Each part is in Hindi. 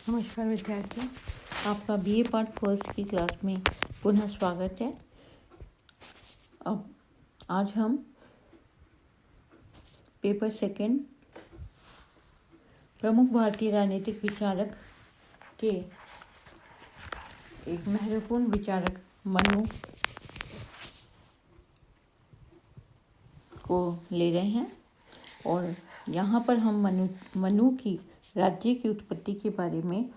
नमस्कार विद्यार्थियों, आपका बीए पार्ट फर्स्ट की क्लास में पुनः स्वागत है। अब आज हम पेपर सेकंड प्रमुख भारतीय राजनीतिक विचारक के एक महत्वपूर्ण विचारक मनु को ले रहे हैं और यहाँ पर हम मनु की राज्य की उत्पत्ति के बारे में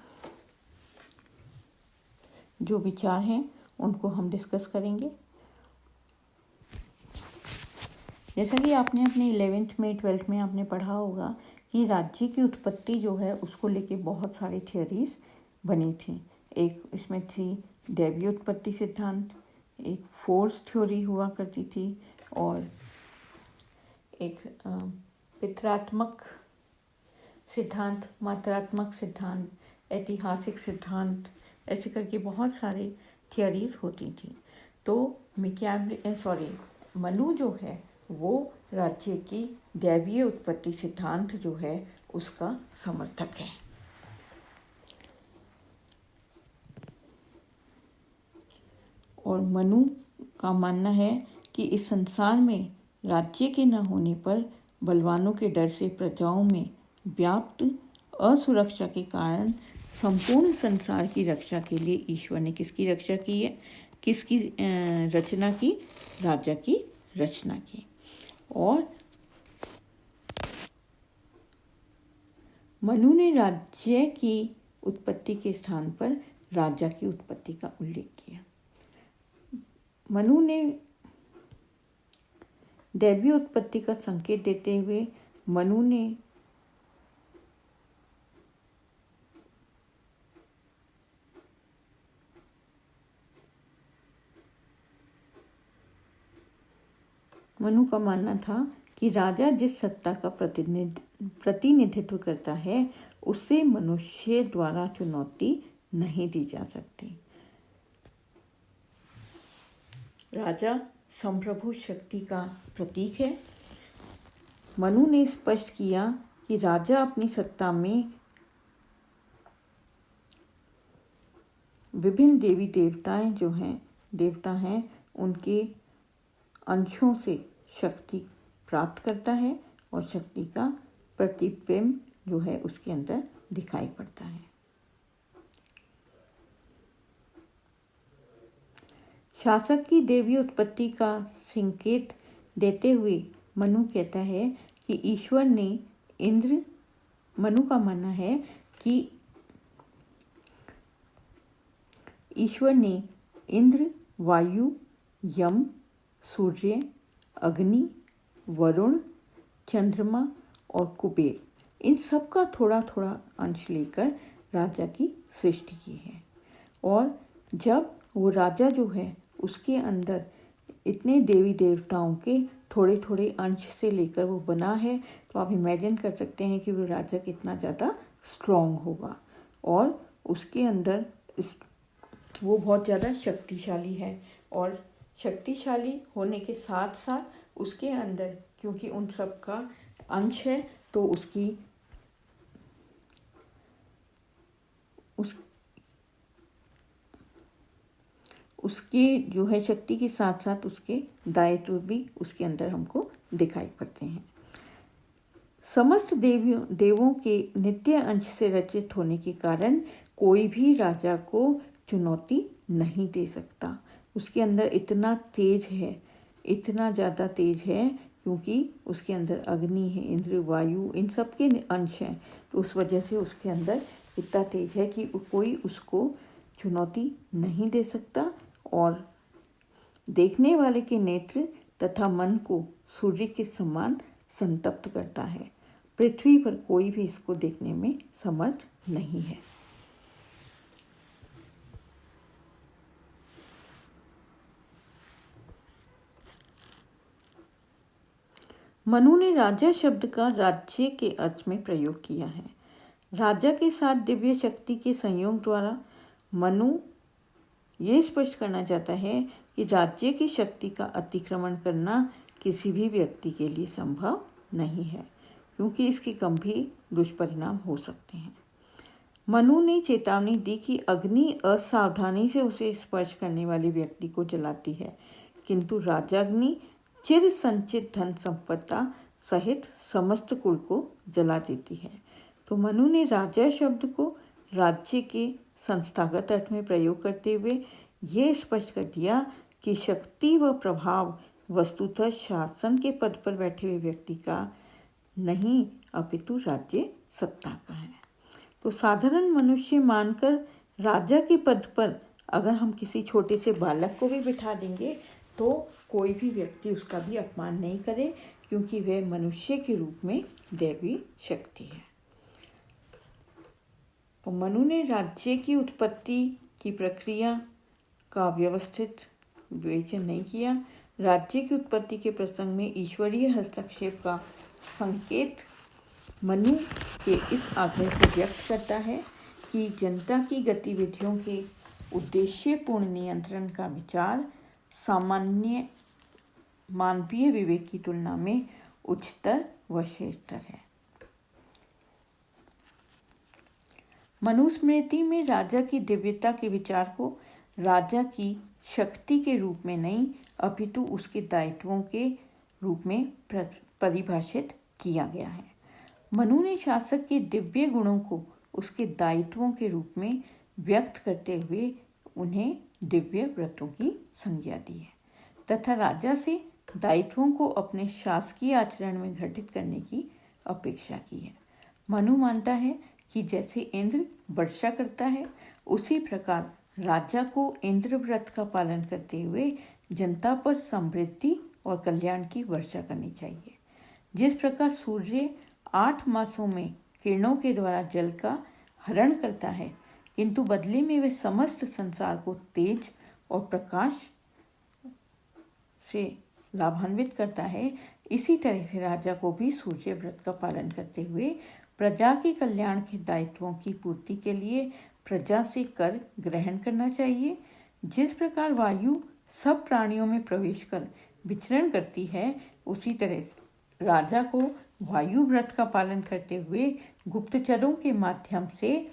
जो विचार हैं उनको हम डिस्कस करेंगे। जैसा कि आपने अपने 11th में 12th में आपने पढ़ा होगा कि राज्य की उत्पत्ति जो है उसको लेके बहुत सारी थियोरीज बनी थी। एक इसमें थी दैवीय उत्पत्ति सिद्धांत, एक फोर्स थ्योरी हुआ करती थी और एक पितरात्मक सिद्धांत, मात्रात्मक सिद्धांत, ऐतिहासिक सिद्धांत, ऐसे करके बहुत सारी थियोरीज होती थी। तो मनु जो है वो राज्य की दैवीय उत्पत्ति सिद्धांत जो है उसका समर्थक है। और मनु का मानना है कि इस संसार में राज्य के न होने पर बलवानों के डर से प्रजाओं में व्याप्त असुरक्षा के कारण संपूर्ण संसार की रक्षा के लिए ईश्वर ने किसकी रक्षा की है? किसकी रचना की? राजा की रचना की। और मनु ने राज्य की उत्पत्ति के स्थान पर राजा की उत्पत्ति का उल्लेख किया। मनु ने दैवीय उत्पत्ति का संकेत देते हुए मनु का मानना था कि राजा जिस सत्ता का प्रतिनिधित्व करता है उसे मनुष्य द्वारा चुनौती नहीं दी जा सकती। राजा संप्रभु शक्ति का प्रतीक है। मनु ने स्पष्ट किया कि राजा अपनी सत्ता में विभिन्न देवी देवता हैं उनके अंशों से शक्ति प्राप्त करता है और शक्ति का प्रतिबिंब जो है उसके अंदर दिखाई पड़ता है। शासक की देवी उत्पत्ति का संकेत देते हुए मनु कहता है कि मनु का मानना है कि ईश्वर ने इंद्र, वायु, यम, सूर्य, अग्नि, वरुण, चंद्रमा और कुबेर इन सब का थोड़ा थोड़ा अंश लेकर राजा की सृष्टि की है। और जब वो राजा जो है उसके अंदर इतने देवी देवताओं के थोड़े थोड़े अंश से लेकर वो बना है, तो आप इमेजिन कर सकते हैं कि वो राजा कितना ज़्यादा स्ट्रॉन्ग होगा और उसके अंदर वो बहुत ज़्यादा शक्तिशाली है। और शक्तिशाली होने के साथ साथ उसके अंदर क्योंकि उन सब का अंश है तो उसकी जो है शक्ति के साथ साथ उसके दायित्व भी उसके अंदर हमको दिखाई पड़ते हैं। समस्त देवों के नित्य अंश से रचित होने के कारण कोई भी राजा को चुनौती नहीं दे सकता। उसके अंदर इतना ज़्यादा तेज है क्योंकि उसके अंदर अग्नि है, इंद्र, वायु इन सब के अंश हैं, तो उस वजह से उसके अंदर इतना तेज है कि कोई उसको चुनौती नहीं दे सकता। और देखने वाले के नेत्र तथा मन को सूर्य के समान संतप्त करता है। पृथ्वी पर कोई भी इसको देखने में समर्थ नहीं है। मनु ने राजा शब्द का राज्य के अर्थ में प्रयोग किया है। राजा के साथ दिव्य शक्ति के संयोग द्वारा मनु ये स्पष्ट करना चाहता है कि राज्य की शक्ति का अतिक्रमण करना किसी भी व्यक्ति के लिए संभव नहीं है क्योंकि इसके गंभीर दुष्परिणाम हो सकते हैं। मनु ने चेतावनी दी कि अग्नि असावधानी से उसे स्पर्श करने वाले व्यक्ति को जलाती है, किंतु राजाग्नि चिर संचित धन संपदा सहित समस्त कुल को जला देती है। तो मनु ने राजा शब्द को राज्य के संस्थागत अर्थ में प्रयोग करते हुए ये स्पष्ट कर दिया कि शक्ति व प्रभाव वस्तुतः शासन के पद पर बैठे हुए व्यक्ति का नहीं, अपितु राज्य सत्ता का है। तो साधारण मनुष्य मानकर राजा के पद पर अगर हम किसी छोटे से बालक को भी बिठा देंगे तो कोई भी व्यक्ति उसका भी अपमान नहीं करे, क्योंकि वह मनुष्य के रूप में दैवी शक्ति है। तो मनु ने राज्य की उत्पत्ति की प्रक्रिया का व्यवस्थित विवेचन नहीं किया। राज्य की उत्पत्ति के प्रसंग में ईश्वरीय हस्तक्षेप का संकेत मनु के इस आग्रह को व्यक्त करता है कि जनता की गतिविधियों के उद्देश्यपूर्ण नियंत्रण का विचार सामान्य मानवीय विवेक की तुलना में उच्चतर व श्रेष्ठतर है। मनुस्मृति में राजा की दिव्यता के विचार को राजा की शक्ति के रूप में नहीं, अपितु उसके दायित्वों के रूप में परिभाषित किया गया है। मनु ने शासक के दिव्य गुणों को उसके दायित्वों के रूप में व्यक्त करते हुए उन्हें दिव्य व्रतों की संज्ञा दी है तथा राजा से दायित्वों को अपने शासकीय आचरण में घटित करने की अपेक्षा की है। मनु मानता है कि जैसे इंद्र वर्षा करता है, उसी प्रकार राजा को इंद्र व्रत का पालन करते हुए जनता पर समृद्धि और कल्याण की वर्षा करनी चाहिए। जिस प्रकार सूर्य 8 मासों में किरणों के द्वारा जल का हरण करता है, किंतु बदले में वह समस्त संसार को तेज और प्रकाश से लाभान्वित करता है, इसी तरह से राजा को भी सूर्य व्रत का पालन करते हुए प्रजा के कल्याण के दायित्वों की पूर्ति के लिए प्रजा से कर ग्रहण करना चाहिए। जिस प्रकार वायु सब प्राणियों में प्रवेश कर विचरण करती है, उसी तरह राजा को वायु व्रत का पालन करते हुए गुप्तचरों के माध्यम से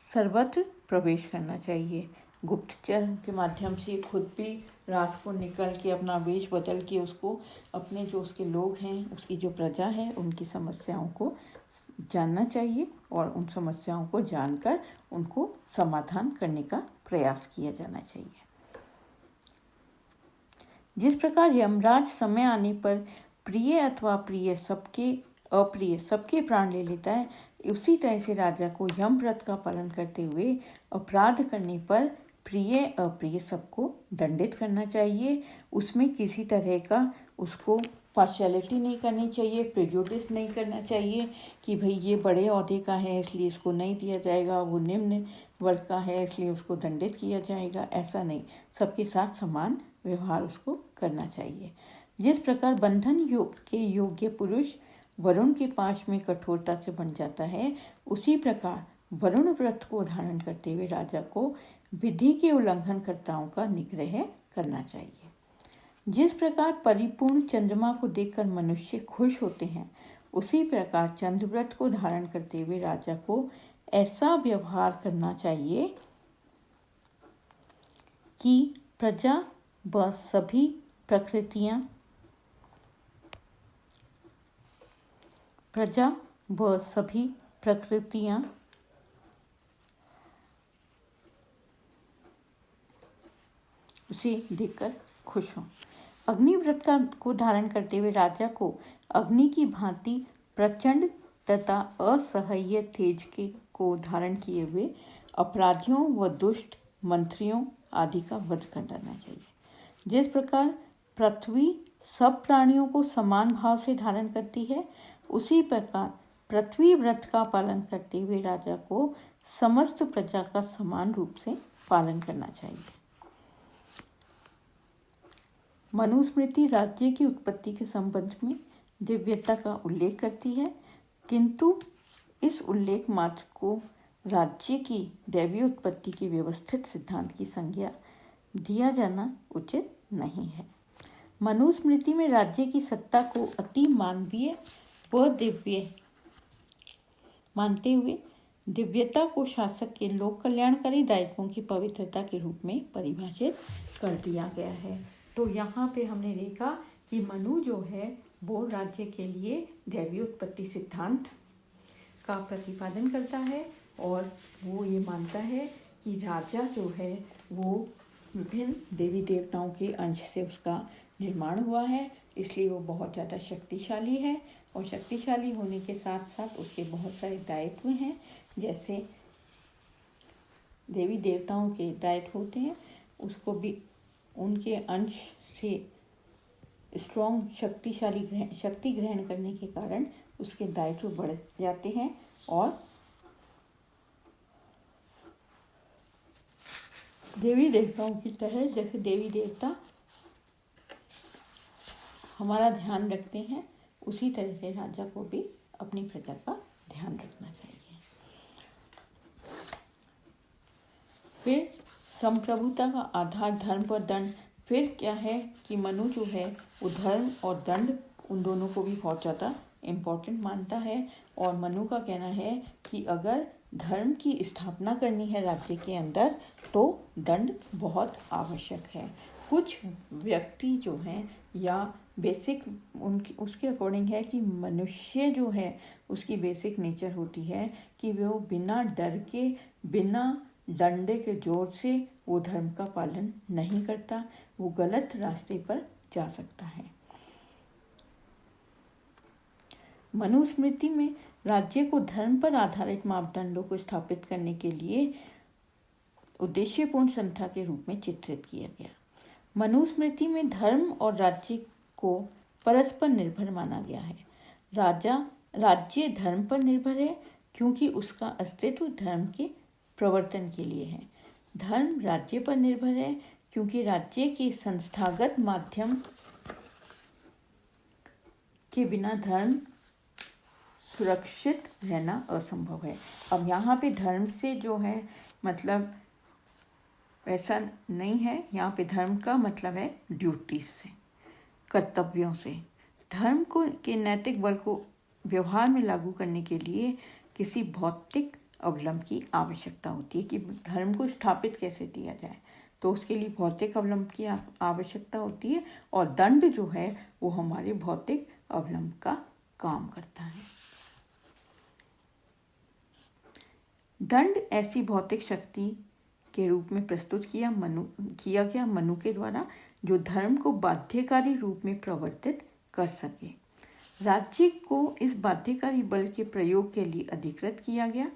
सर्वत्र प्रवेश करना चाहिए। गुप्तचर के माध्यम से खुद भी रात को निकल के अपना वेश बदल के उसको अपने जो उसके लोग हैं, उसकी जो प्रजा है, उनकी समस्याओं को जानना चाहिए और उन समस्याओं को जानकर उनको समाधान करने का प्रयास किया जाना चाहिए। जिस प्रकार यमराज समय आने पर प्रिय अथवा अप्रिय सबके प्राण ले लेता है, उसी तरह से राजा को यम व्रत का पालन करते हुए अपराध करने पर प्रिय अप्रिय सबको दंडित करना चाहिए। उसमें किसी तरह का उसको पार्शियलिटी नहीं करनी चाहिए, प्रेजुडिस नहीं करना चाहिए कि भाई ये बड़े ओहदे का है इसलिए इसको नहीं दिया जाएगा, वो निम्न वर्ग का है इसलिए उसको दंडित किया जाएगा। ऐसा नहीं, सबके साथ समान व्यवहार उसको करना चाहिए। जिस प्रकार बंधन योग के योग्य पुरुष वरुण के पाश में कठोरता से बन जाता है, उसी प्रकार वरुण व्रत को धारण करते हुए राजा को विधि के उल्लंघनकर्ताओं का निग्रह करना चाहिए। जिस प्रकार परिपूर्ण चंद्रमा को देखकर मनुष्य खुश होते हैं, उसी प्रकार चंद्र व्रत को धारण करते हुए राजा को ऐसा व्यवहार करना चाहिए कि प्रजा व सभी प्रकृतियां उसे देखकर खुश हों। अग्निव्रत को धारण करते हुए राजा को अग्नि की भांति प्रचंड तथा असह्य तेज को धारण किए हुए अपराधियों व दुष्ट मंत्रियों आदि का वध कर डालना चाहिए। जिस प्रकार पृथ्वी सब प्राणियों को समान भाव से धारण करती है, उसी प्रकार पृथ्वी व्रत का पालन करते हुए राजा को समस्त प्रजा का समान रूप से पालन करना चाहिए। मनुस्मृति राज्य की उत्पत्ति के संबंध में दिव्यता का उल्लेख करती है, किंतु इस उल्लेख मात्र को राज्य की दैवीय उत्पत्ति के व्यवस्थित सिद्धांत की संज्ञा दिया जाना उचित नहीं है। मनुस्मृति में राज्य की सत्ता को अति मानवीय व दिव्य मानते हुए दिव्यता को शासक के लोक कल्याणकारी दायित्वों की पवित्रता के रूप में परिभाषित कर दिया गया है। तो यहाँ पे हमने देखा कि मनु जो है वो राज्य के लिए दैवीय उत्पत्ति सिद्धांत का प्रतिपादन करता है और वो ये मानता है कि राजा जो है वो विभिन्न देवी देवताओं के अंश से उसका निर्माण हुआ है, इसलिए वो बहुत ज़्यादा शक्तिशाली है और शक्तिशाली होने के साथ साथ उसके बहुत सारे दायित्व हैं, जैसे देवी देवताओं के दायित्व होते हैं, उसको भी उनके अंश से स्ट्रॉन्ग शक्ति ग्रहण करने के कारण उसके दायित्व बढ़ जाते हैं और देवी देवताओं की तरह जैसे देवी देवता हमारा ध्यान रखते हैं, उसी तरह से राजा को भी अपनी प्रजा का ध्यान रखना चाहिए। फिर संप्रभुता का आधार धर्म पर दंड। फिर क्या है कि मनु जो है वो धर्म और दंड उन दोनों को भी बहुत ज़्यादा इम्पोर्टेंट मानता है और मनु का कहना है कि अगर धर्म की स्थापना करनी है राज्य के अंदर तो दंड बहुत आवश्यक है। कुछ व्यक्ति जो हैं या बेसिक उसके अकॉर्डिंग है कि मनुष्य जो है उसकी बेसिक नेचर होती है कि वो बिना डर के बिना डंडे के जोर से वो धर्म का पालन नहीं करता, वो गलत रास्ते पर जा सकता है। मनुस्मृति में राज्य को धर्म पर आधारित मापदंडों को स्थापित करने के लिए उद्देश्यपूर्ण संस्था के रूप में चित्रित किया गया। मनुस्मृति में धर्म और राज्य को परस्पर निर्भर माना गया है। राज्य धर्म पर निर्भर है क्योंकि उसका अस्तित्व धर्म के प्रवर्तन के लिए है। धर्म राज्य पर निर्भर है क्योंकि राज्य के संस्थागत माध्यम के बिना धर्म सुरक्षित रहना असंभव है। अब यहाँ पे धर्म से जो है मतलब ऐसा नहीं है, यहाँ पे धर्म का मतलब है ड्यूटीज से, कर्तव्यों से। धर्म के नैतिक बल को व्यवहार में लागू करने के लिए किसी भौतिक अवलंब की आवश्यकता होती है कि धर्म को स्थापित कैसे किया जाए, तो उसके लिए भौतिक अवलंब की आवश्यकता होती है और दंड जो है वो हमारे भौतिक अवलंब का काम करता है। दंड ऐसी भौतिक शक्ति के रूप में प्रस्तुत किया गया मनु के द्वारा जो धर्म को बाध्यकारी रूप में प्रवर्तित कर सके। राज्य को इस बाध्यकारी बल के प्रयोग के लिए अधिकृत किया गया।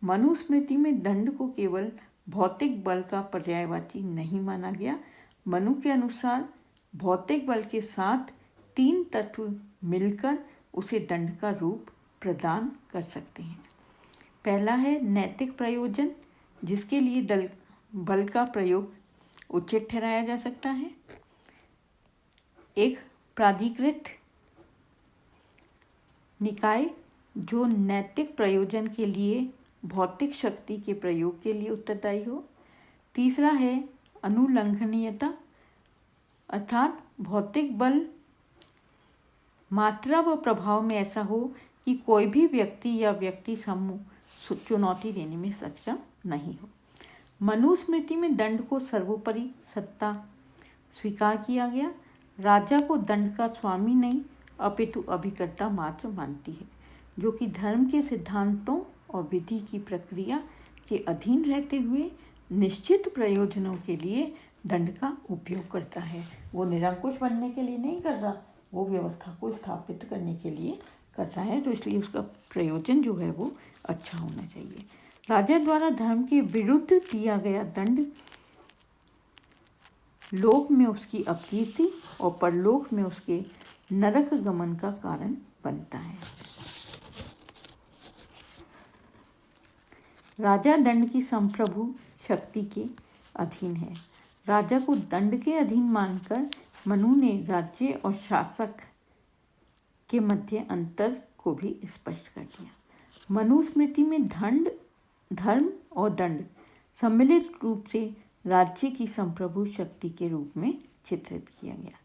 मनुस्मृति में दंड को केवल भौतिक बल का पर्यायवाची नहीं माना गया। मनु के अनुसार भौतिक बल के साथ 3 तत्व मिलकर उसे दंड का रूप प्रदान कर सकते हैं। पहला है नैतिक प्रयोजन, जिसके लिए बल का प्रयोग उचित ठहराया जा सकता है। एक प्राधिकृत निकाय जो नैतिक प्रयोजन के लिए भौतिक शक्ति के प्रयोग के लिए उत्तरदायी हो। तीसरा है अनुलंघनीयता, अर्थात भौतिक बल मात्रा व प्रभाव में ऐसा हो कि कोई भी व्यक्ति या व्यक्ति समूह चुनौती देने में सक्षम नहीं हो। मनुस्मृति में दंड को सर्वोपरि सत्ता स्वीकार किया गया। राजा को दंड का स्वामी नहीं अपितु अभिकर्ता मात्र मानती है, जो कि धर्म के सिद्धांतों और विधि की प्रक्रिया के अधीन रहते हुए निश्चित प्रयोजनों के लिए दंड का उपयोग करता है। वो निरंकुश बनने के लिए नहीं कर रहा, वो व्यवस्था को स्थापित करने के लिए कर रहा है, तो इसलिए उसका प्रयोजन जो है वो अच्छा होना चाहिए। राजा द्वारा धर्म के विरुद्ध दिया गया दंड लोक में उसकी अपकीर्ति और परलोक में उसके नरक गमन का कारण बनता है। राजा दंड की संप्रभु शक्ति के अधीन है। राजा को दंड के अधीन मानकर मनु ने राज्य और शासक के मध्य अंतर को भी स्पष्ट कर दिया। मनुस्मृति में धर्म और दंड सम्मिलित रूप से राज्य की संप्रभु शक्ति के रूप में चित्रित किया गया।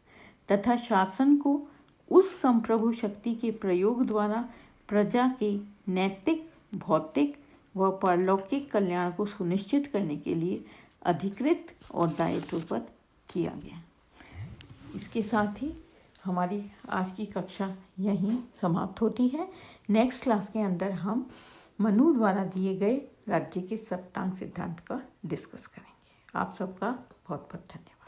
तथा शासन को उस संप्रभु शक्ति के प्रयोग द्वारा प्रजा के नैतिक, भौतिक व पारलौकिक कल्याण को सुनिश्चित करने के लिए अधिकृत और दायित्वबद्ध किया गया। इसके साथ ही हमारी आज की कक्षा यहीं समाप्त होती है। नेक्स्ट क्लास के अंदर हम मनु द्वारा दिए गए राज्य के सप्तांग सिद्धांत का डिस्कस करेंगे। आप सबका बहुत बहुत धन्यवाद।